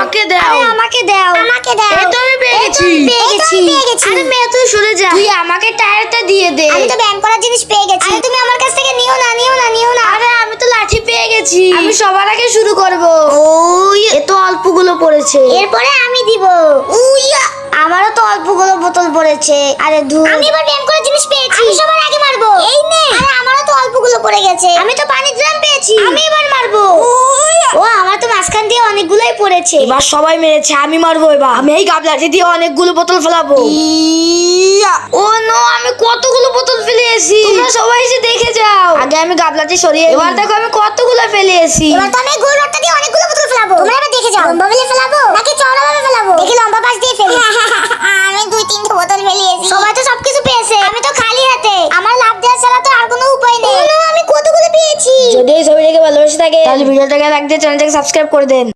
আমাকে দাও, আমাকে দাও, আমাকে দাও। এই তো আমি পেয়ে গেছি। আরে মেয়ে তুই সরে যা, তুই আমাকে টায়ারটা দিয়ে দে। আমি তো ব্যায়াম করার জিনিস পেয়ে গেছি। আরে তুমি আমার কাছ থেকে নিও না, নিও না, নিও না। আরে আমি তো লাঠি পেয়ে গেছি। আমি সবার আগে শুরু করব। ওই এ তো অল্পগুলো পড়েছে। এরপরে আমি দিব। উইয়া, আমারও তো অল্পগুলো বোতল পড়েছে। আরে ধুর, আমি এবার ব্যায়াম করার জিনিস পেয়েছি। আমি সবার আগে মারবো। এই নে। আরে আমারও তো অল্পগুলো পড়ে গেছে। আমি তো পানির ড্রাম পেয়েছি। আমি এবার মারবো। ও আমার তো মাঝখান দিয়ে অনেকগুলোই পড়েছে। এবার সবাই মেরেছে, আমি মারবো। এবার আমি এই গাবলাটি দিয়ে অনেকগুলো বোতল ফেলাবো। ও নো, আমি কতগুলো বোতল ফেলেছি। তোমরা সবাই এসে দেখে যাও। আগে আমি গাবলাটি সরিয়ে নিই। এবার দেখো আমি কতগুলো ফেলেছি। এবার তো আমি গোল রডটা দিয়ে অনেকগুলো বোতল ফেলাবো। তোমরা এবার দেখে যাও, লম্বা ভাবে ফেলাবো নাকি চওড়া ভাবে ফেলাবো। দেখি লম্বা পাশ দিয়ে ফেলি। আমি 2-3টা বোতল ফেলিয়েছি। সবাই তো সবকিছু পেয়েছে, আমি তো খালি হাতে। আমার লাভ দেওয়া ছাড়া তো আর কোনো উপায় নেই। আমি কতগুলো পেয়েছি। যদি এই ছবিটাকে ভালোবেসে থাকে তাহলে ভিডিওটাকে লাইক দিয়ে চ্যানেলটাকে সাবস্ক্রাইব করে দেন।